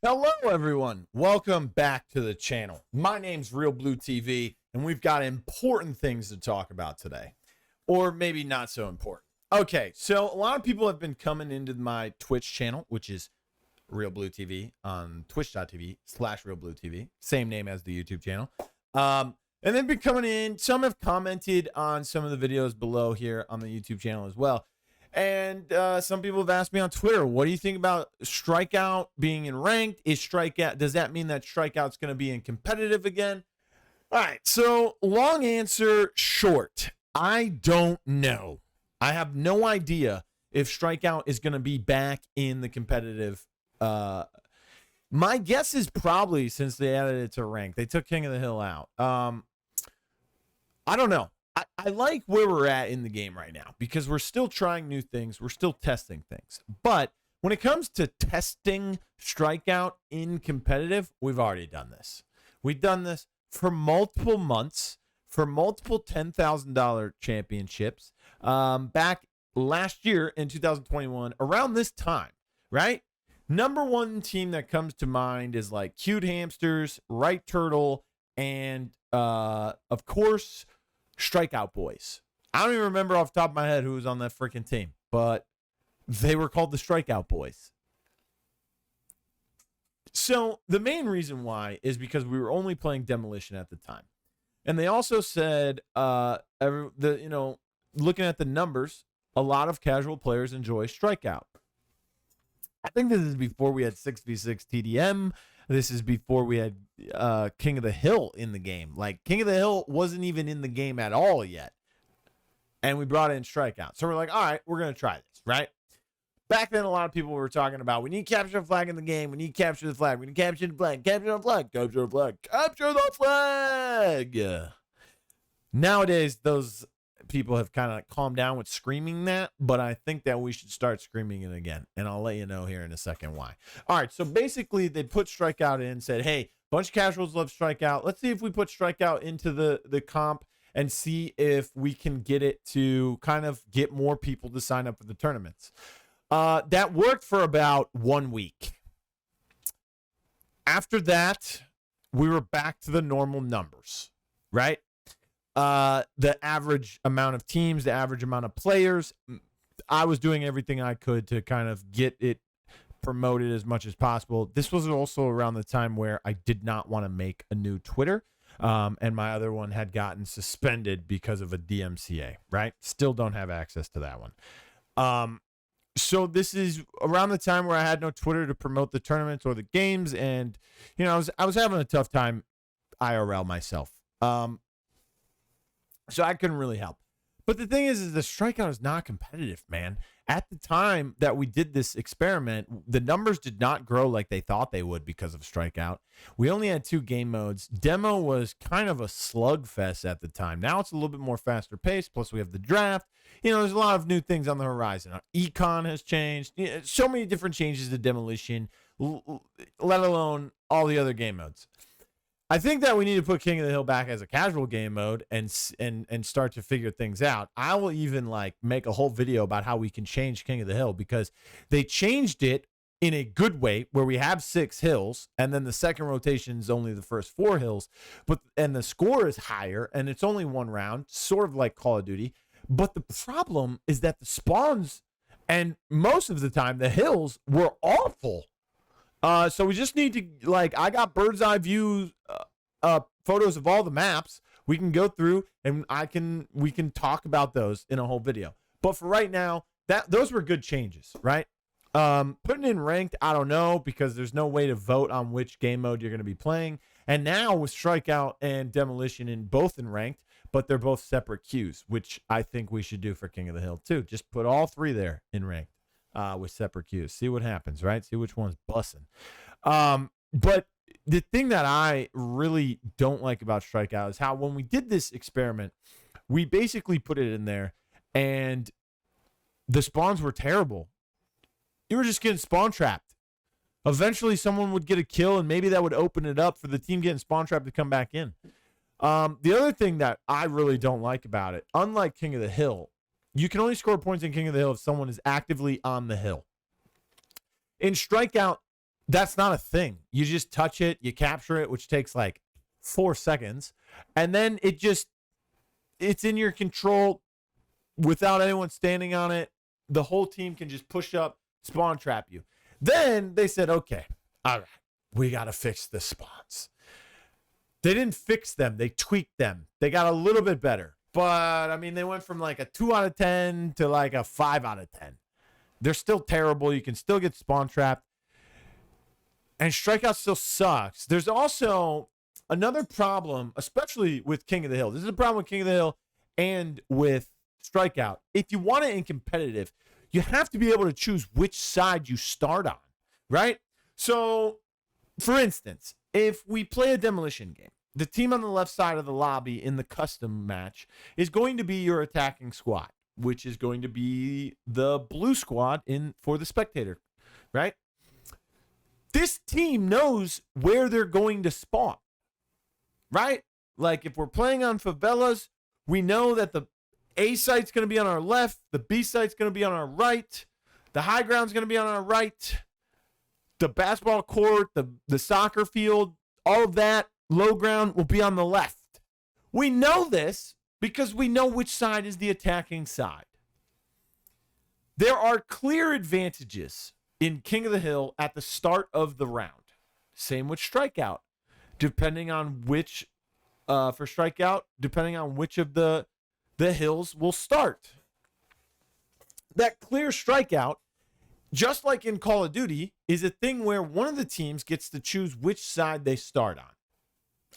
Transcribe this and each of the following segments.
Hello, everyone. Welcome back to the channel. My name's Real Blue TV, and we've got important things to talk about today. Or maybe not so important. Okay, so a lot of people have been coming into my Twitch channel, which is Real Blue TV on twitch.tv/RealBlueTV. Same name as the YouTube channel. And they've been coming in. Some have commented on some of the videos below here on the YouTube channel as well. And some people have asked me on Twitter, what do you think about Strikeout being in ranked? Does that mean that Strikeout's going to be in competitive again? All right, so long answer short. I don't know. I have no idea if Strikeout is going to be back in the competitive. My guess is probably since they added it to rank. They took King of the Hill out. I don't know. I like where we're at in the game right now because we're still trying new things. We're still testing things. But when it comes to testing Strikeout in competitive, we've already done this. We've done this for multiple months, for multiple $10,000 championships back last year in 2021, around this time, right? Number one team that comes to mind is like Cute Hamsters, Right Turtle, and of course, Strikeout Boys. I don't even remember off the top of my head who was on that freaking team, but they were called the Strikeout Boys. So the main reason why is because we were only playing Demolition at the time. And they also said, looking at the numbers, a lot of casual players enjoy Strikeout. I think this is before we had 6v6 TDM. This is before we had King of the Hill in the game. Like, King of the Hill wasn't even in the game at all yet. And we brought in Strikeout. So we're like, all right, we're going to try this, right? Back then, a lot of people were talking about, we need to capture a flag in the game. We need to capture the flag. We need to capture the flag. Capture the flag. Capture the flag. Capture the flag. Nowadays, those people have kind of calmed down with screaming that, but I think that we should start screaming it again, and I'll let you know here in a second why. All right, so basically they put Strikeout in, said, hey, bunch of casuals love Strikeout. Let's see if we put Strikeout into the comp and see if we can get it to kind of get more people to sign up for the tournaments. That worked for about 1 week. After that, we were back to the normal numbers, right? The average amount of teams, the average amount of players. I was doing everything I could to kind of get it promoted as much as possible. This was also around the time where I did not want to make a new Twitter. And my other one had gotten suspended because of a DMCA, right? Still don't have access to that one. So this is around the time where I had no Twitter to promote the tournaments or the games. And, I was having a tough time IRL myself. So I couldn't really help. But the thing is the Strikeout is not competitive, man. At the time that we did this experiment, the numbers did not grow like they thought they would because of Strikeout. We only had 2 game modes. Demo was kind of a slugfest at the time. Now it's a little bit more faster paced. Plus we have the draft. There's a lot of new things on the horizon. Econ has changed. So many different changes to Demolition, let alone all the other game modes. I think that we need to put King of the Hill back as a casual game mode and start to figure things out. I will even make a whole video about how we can change King of the Hill because they changed it in a good way where we have 6 hills and then the second rotation is only the first 4 hills, and the score is higher and it's only 1 round, sort of like Call of Duty. But the problem is that the spawns and most of the time the hills were awful. So we just need to, I got bird's eye view photos of all the maps. We can go through and we can talk about those in a whole video. But for right now, those were good changes, right? Putting in ranked, I don't know, because there's no way to vote on which game mode you're going to be playing. And now with Strikeout and Demolition both in ranked, but they're both separate queues, which I think we should do for King of the Hill too. Just put all 3 there in ranked. With separate queues. See what happens, right? See which one's bussing. But the thing that I really don't like about Strikeout is how when we did this experiment, we basically put it in there and the spawns were terrible. You were just getting spawn trapped. Eventually someone would get a kill and maybe that would open it up for the team getting spawn trapped to come back in. The other thing that I really don't like about it, unlike King of the Hill, You can only score points in King of the Hill if someone is actively on the hill. In Strikeout, that's not a thing. You just touch it, you capture it, which takes like 4 seconds, and then it's in your control without anyone standing on it. The whole team can just push up, spawn trap you. Then they said, okay, all right, we got to fix the spawns. They didn't fix them. They tweaked them. They got a little bit better. But, I mean, they went from like a 2 out of 10 to like a 5 out of 10. They're still terrible. You can still get spawn trapped. And Strikeout still sucks. There's also another problem, especially with King of the Hill. This is a problem with King of the Hill and with Strikeout. If you want it in competitive, you have to be able to choose which side you start on, right? So, for instance, if we play a demolition game, the team on the left side of the lobby in the custom match is going to be your attacking squad, which is going to be the blue squad for the spectator, right? This team knows where they're going to spawn, right? Like if we're playing on favelas, we know that the A site's going to be on our left, the B site's going to be on our right, the high ground's going to be on our right, the basketball court, the soccer field, all of that low ground will be on the left. We know this because we know which side is the attacking side. There are clear advantages in King of the Hill at the start of the round. Same with Strikeout. Depending on which, for Strikeout, depending on which of the hills will start. That clear Strikeout, just like in Call of Duty, is a thing where one of the teams gets to choose which side they start on.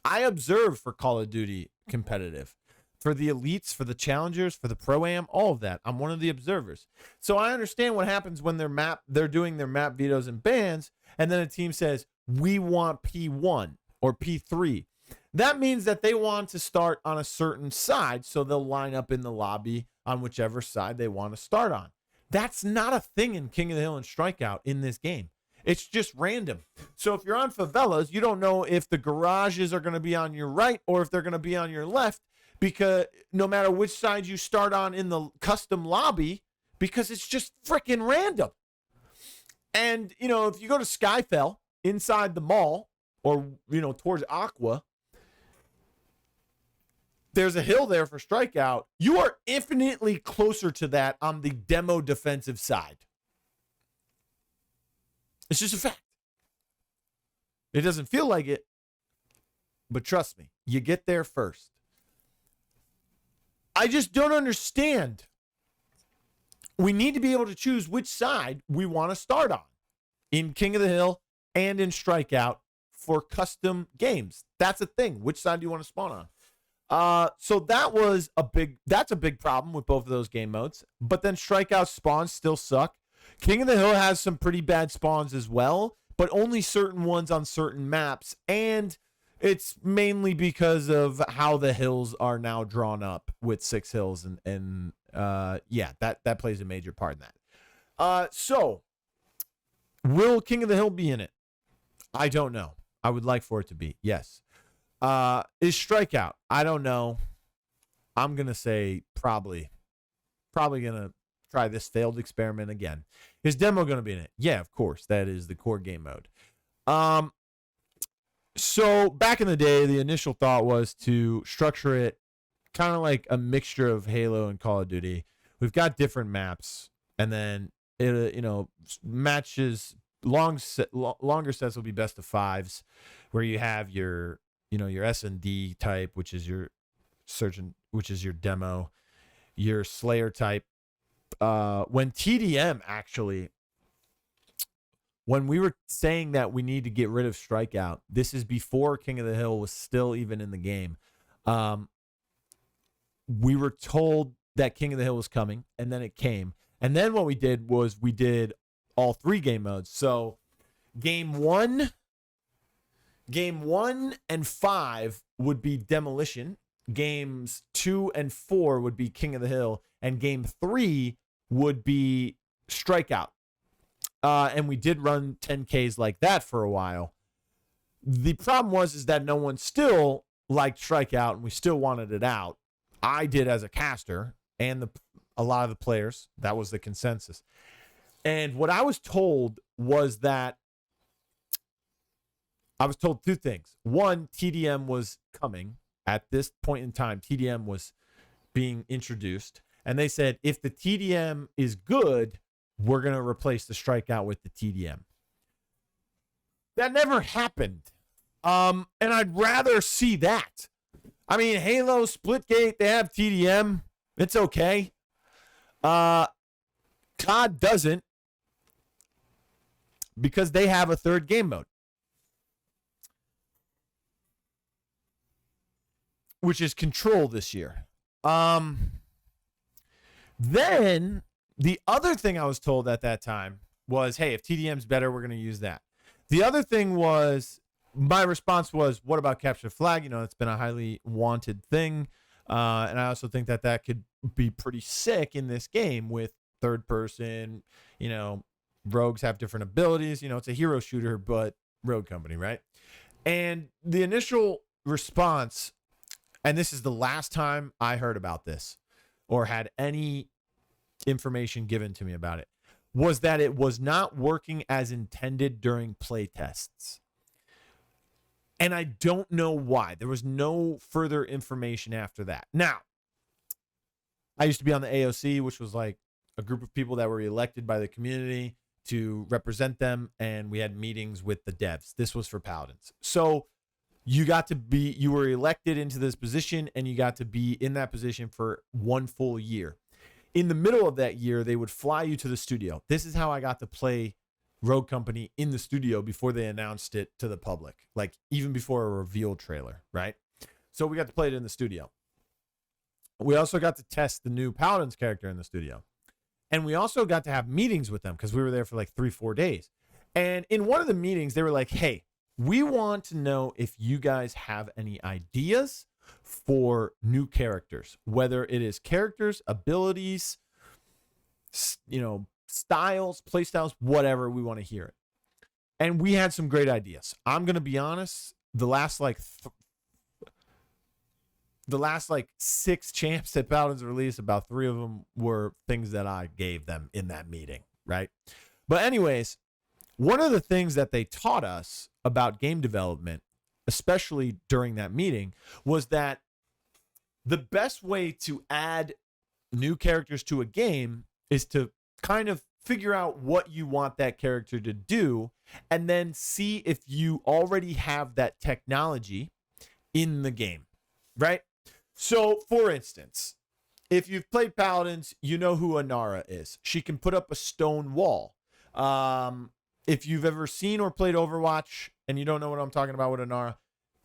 I observe for Call of Duty competitive. For the elites, for the challengers, for the pro-am, all of that. I'm one of the observers. So I understand what happens when they're doing their map vetoes and bans, and then a team says, we want P1 or P3. That means that they want to start on a certain side, so they'll line up in the lobby on whichever side they want to start on. That's not a thing in King of the Hill and Strikeout in this game. It's just random. So if you're on favelas, you don't know if the garages are going to be on your right or if they're going to be on your left, because no matter which side you start on in the custom lobby, because it's just freaking random. And, if you go to Skyfell inside the mall or, towards Aqua, there's a hill there for Strikeout. You are infinitely closer to that on the demo defensive side. It's just a fact. It doesn't feel like it, but trust me, you get there first. I just don't understand. We need to be able to choose which side we want to start on in King of the Hill and in Strikeout for custom games. That's a thing. Which side do you want to spawn on? So that's a big problem with both of those game modes. But then Strikeout spawns still suck. King of the Hill has some pretty bad spawns as well, but only certain ones on certain maps. And it's mainly because of how the hills are now drawn up with 6 hills. And that plays a major part in that. So will King of the Hill be in it? I don't know. I would like for it to be. Yes. Is Strikeout? I don't know. I'm going to say probably going to try this failed experiment again. Is demo going to be in it? Yeah, of course. That is the core game mode. So back in the day, the initial thought was to structure it kind of like a mixture of Halo and Call of Duty. We've got different maps, and then matches longer sets will be best of 5s, where you have your S&D type, which is your surgeon, which is your demo, your Slayer type. When TDM actually, when we were saying that we need to get rid of Strikeout, this is before King of the Hill was still even in the game. We were told that King of the Hill was coming, and then it came. And then what we did was we did all 3 game modes. So game 1 and 5 would be Demolition. Games 2 and 4 would be King of the Hill, and game 3 would be Strikeout. And we did run 10Ks like that for a while. The problem was that no one still liked Strikeout, and we still wanted it out. I did as a caster, and a lot of the players. That was the consensus. And what I was told was that I was told two things. One, TDM was coming. At this point in time, TDM was being introduced. And they said, if the TDM is good, we're going to replace the strikeout with the TDM. That never happened. And I'd rather see that. I mean, Halo, Splitgate, they have TDM. It's okay. COD doesn't, because they have a third game mode, which is Control this year. Then the other thing I was told at that time was, hey, if TDM's better, we're going to use that. The other thing was, my response was, what about capture flag? You know, it's been a highly wanted thing. And I also think that that could be pretty sick in this game with third person. You know, rogues have different abilities. You know, it's a hero shooter, but Rogue Company, right? And the initial response, and this is the last time I heard about this or had any information given to me about it, was that it was not working as intended during play tests. And I don't know why. There was no further information after that. Now, I used to be on the AOC, which was like a group of people that were elected by the community to represent them, and we had meetings with the devs. This was for Paladins. So you were elected into this position, and you got to be in that position for 1 full year. In the middle of that year, they would fly you to the studio. This is how I got to play Rogue Company in the studio before they announced it to the public, like even before a reveal trailer, right? So we got to play it in the studio. We also got to test the new Paladins character in the studio. And we also got to have meetings with them because we were there for like 3-4 days. And in one of the meetings, they were like, hey, we want to know if you guys have any ideas for new characters, whether it is characters, abilities, you know, styles, play styles, whatever. We want to hear it. And we had some great ideas. I'm going to be honest, the last 6 champs that Paladins released, about 3 of them were things that I gave them in that meeting, right? But anyways, one of the things that they taught us about game development, especially during that meeting, was that the best way to add new characters to a game is to kind of figure out what you want that character to do, and then see if you already have that technology in the game, right? So, for instance, if you've played Paladins, you know who Inara is. She can put up a stone wall. If you've ever seen or played Overwatch and you don't know what I'm talking about with Inara,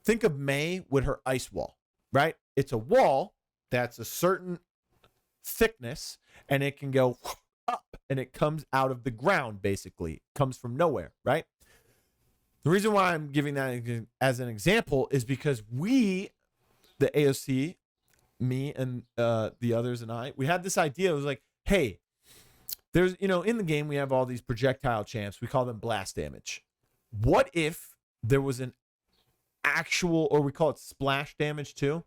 think of Mei with her ice wall, right? It's a wall that's a certain thickness, and it can go up, and it comes out of the ground, basically. It comes from nowhere, right? The reason why I'm giving that as an example is because we, the AOC, me and the others and I, we had this idea. It was like, hey, there's, you know, in the game, we have all these projectile champs. We call them blast damage. What if there was an actual, or we call it splash damage too?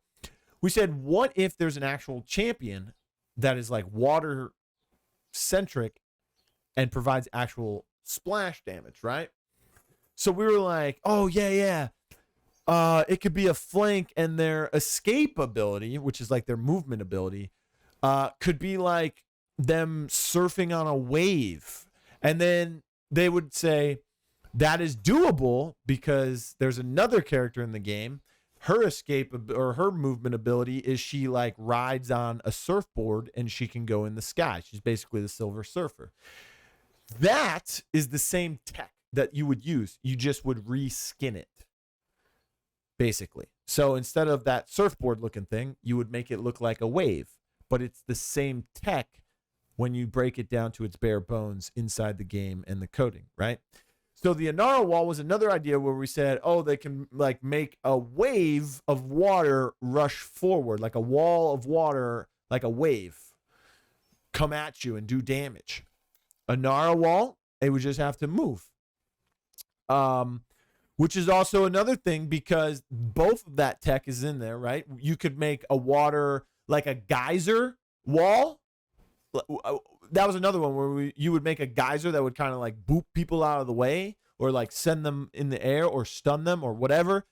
We said, what if there's an actual champion that is like water centric and provides actual splash damage, right? So we were like, oh, yeah. It could be a flank, and their escape ability, which is like their movement ability, could be like them surfing on a wave. And then they would say that is doable because there's another character in the game. Her escape or her movement ability is she like rides on a surfboard and she can go in the sky. She's basically the Silver Surfer. That is the same tech that you would use. You just would reskin it, basically. So instead of that surfboard looking thing, you would make it look like a wave, but it's the same tech when you break it down to its bare bones inside the game and the coding, right? So the Inara wall was another idea where we said, oh, they can like make a wave of water rush forward, like a wall of water, like a wave, come at you and do damage. Inara wall, they would just have to move. Which is also another thing because both of that tech is in there, right? You could make a water, like a geyser wall, that was another one where you would make a geyser that would kind of like boop people out of the way or like send them in the air or stun them or whatever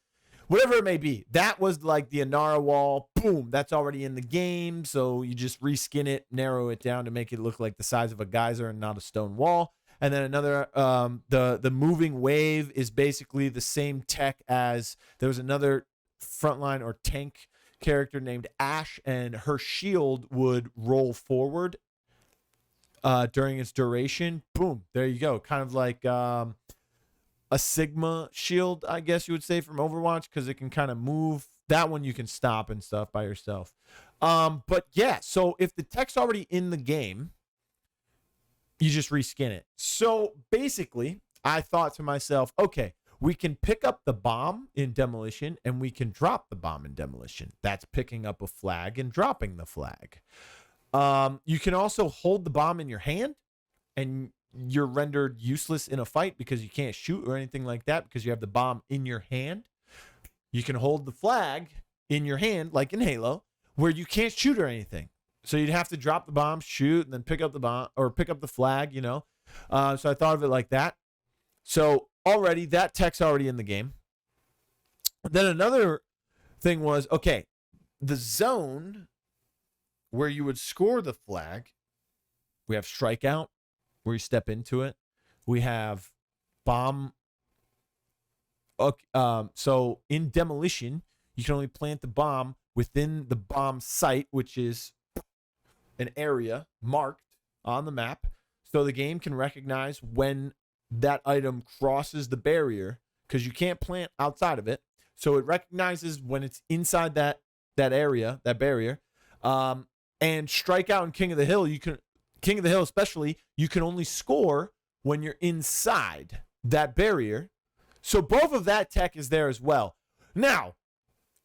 it may be. That was like the Inara wall. Boom, that's already in the game. So you just reskin it, narrow it down to make it look like the size of a geyser and not a stone wall. And then another, the moving wave is basically the same tech as there was another frontline or tank character named Ashe, and her shield would roll forward during its duration. Boom, there you go. Kind of like a Sigma shield, I guess you would say, from Overwatch, because it can kind of move. That one you can stop and stuff by yourself. But yeah, so if the tech's already in the game, you just reskin it. So basically, I thought to myself, okay, we can pick up the bomb in Demolition and we can drop the bomb in Demolition. That's picking up a flag and dropping the flag. You can also hold the bomb in your hand and you're rendered useless in a fight because you can't shoot or anything like that because you have the bomb in your hand. You can hold the flag in your hand, like in Halo, where you can't shoot or anything. So you'd have to drop the bomb, shoot, and then pick up the bomb or pick up the flag, you know. So I thought of it like that. So already that tech's already in the game. Then another thing was, okay, the zone where you would score the flag, we have strikeout, where you step into it. We have bomb. So in Demolition, you can only plant the bomb within the bomb site, which is an area marked on the map. So the game can recognize when that item crosses the barrier, because you can't plant outside of it. So it recognizes when it's inside that area, that barrier. And strikeout and King of the Hill, King of the Hill especially, you can only score when you're inside that barrier. So both of that tech is there as well. Now,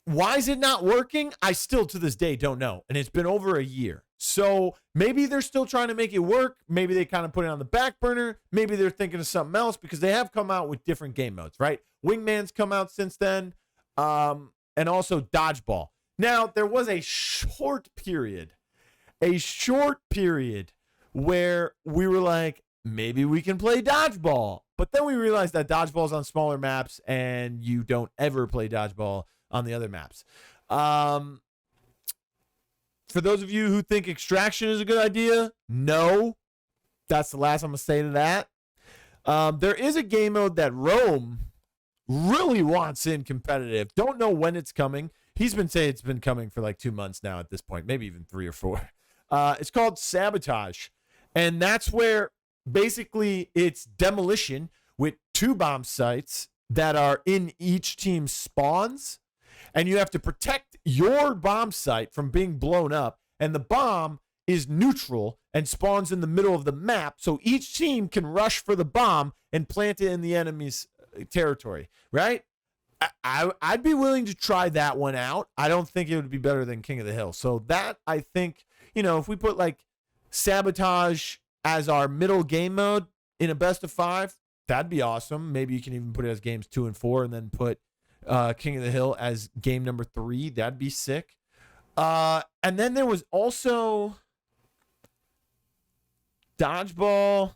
why is it not working? I still to this day don't know. And it's been over a year. So maybe they're still trying to make it work. Maybe they kind of put it on the back burner. Maybe they're thinking of something else, because they have come out with different game modes, right? Wingman's come out since then. And also Dodgeball. Now, there was a short period where we were like, maybe we can play Dodgeball. But then we realized that Dodgeball's on smaller maps and you don't ever play Dodgeball on the other maps. For those of you who think Extraction is a good idea, no. That's the last I'm going to say to that. There is a game mode that Rome really wants in competitive. Don't know when it's coming. He's been saying it's been coming for like 2 months now at this point, maybe even 3 or 4. It's called Sabotage. And that's where basically it's Demolition with 2 bomb sites that are in each team's spawns. And you have to protect your bomb site from being blown up. And the bomb is neutral and spawns in the middle of the map. So each team can rush for the bomb and plant it in the enemy's territory, right? I'd be willing to try that one out. I don't think it would be better than King of the Hill. So that, I think, you know, if we put like Sabotage as our middle game mode in a best of 5, that'd be awesome. Maybe you can even put it as games 2 and 4 and then put King of the Hill as game number 3. That'd be sick. And then there was also Dodgeball,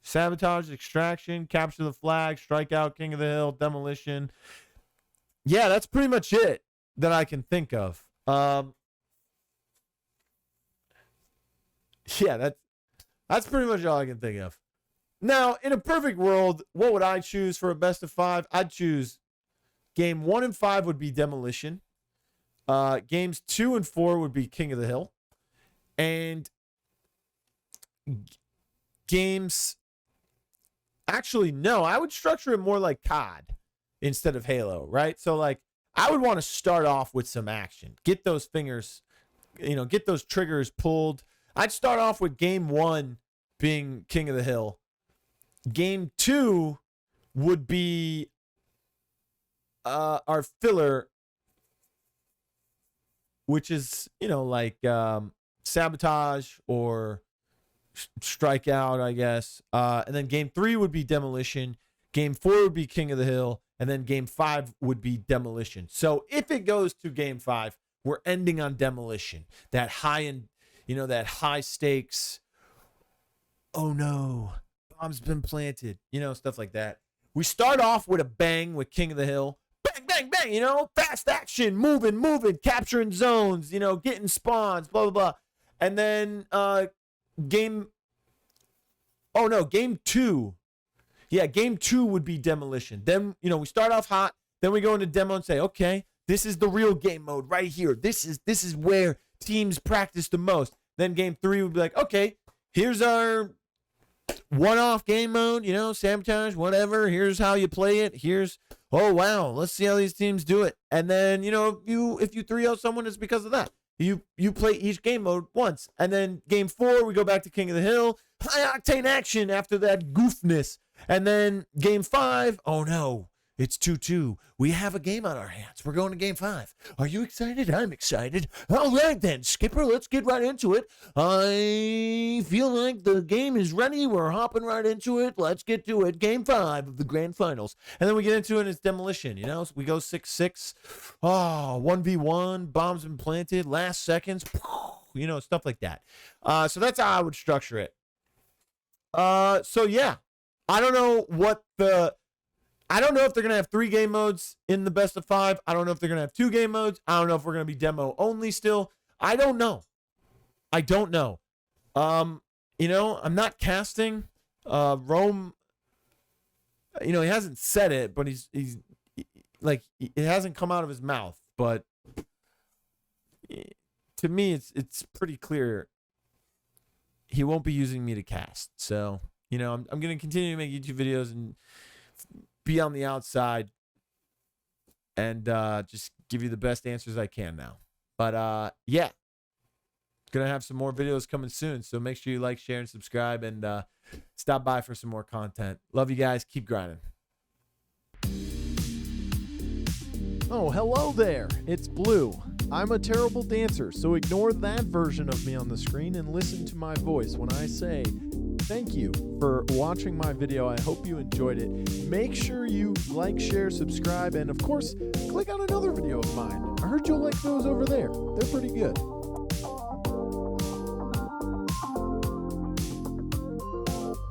Sabotage, Extraction, Capture the Flag, Strikeout, King of the Hill, Demolition. Yeah, that's pretty much it that I can think of. Yeah, that's pretty much all I can think of. Now, in a perfect world, what would I choose for a best of 5? I'd choose game 1 and 5 would be Demolition. Games 2 and 4 would be King of the Hill. And games... Actually, no, I would structure it more like COD instead of Halo, right? So, like, I would want to start off with some action. Get those fingers, get those triggers pulled. I'd start off with game 1 being King of the Hill. Game 2 would be our filler, which is, like Sabotage or Strikeout, I guess. And then game 3 would be Demolition. Game 4 would be King of the Hill. And then game 5 would be Demolition. So if it goes to game 5, we're ending on Demolition. That high that high stakes, oh no, bomb's been planted, stuff like that. We start off with a bang with King of the Hill. Bang, bang, bang, fast action, moving, capturing zones, getting spawns, blah, blah, blah. And then game 2. Yeah, game 2 would be demolition. Then, we start off hot. Then we go into demo and say, okay, this is the real game mode right here. This is where teams practice the most. Then game 3 would be like, okay, here's our one-off game mode, sabotage, whatever. Here's how you play it. Oh, wow, let's see how these teams do it. And then, if you 3-0 someone, it's because of that. You play each game mode once. And then game 4, we go back to King of the Hill. High-octane action after that goofness. And then game 5, oh no, it's 2-2. We have a game on our hands. We're going to game 5. Are you excited? I'm excited. All right then, Skipper, let's get right into it. I feel like the game is ready. We're hopping right into it. Let's get to it. Game 5 of the grand finals. And then we get into it and it's demolition, So we go 6-6. Oh, 1v1, bombs been planted, last seconds, stuff like that. So that's how I would structure it. So yeah. I don't know if they're going to have 3 game modes in the best of 5. I don't know if they're going to have 2 game modes. I don't know if we're going to be demo only still. I don't know. I'm not casting Rome. He hasn't said it, but he's like, it hasn't come out of his mouth, but to me it's pretty clear he won't be using me to cast. So, I'm going to continue to make YouTube videos and be on the outside and just give you the best answers I can now. But, yeah. Going to have some more videos coming soon. So make sure you like, share, and subscribe, and stop by for some more content. Love you guys. Keep grinding. Oh, hello there. It's Blue. I'm a terrible dancer, so ignore that version of me on the screen and listen to my voice when I say thank you for watching my video. I hope you enjoyed it. Make sure you like, share, subscribe, and of course, click on another video of mine. I heard you'll like those over there. They're pretty good.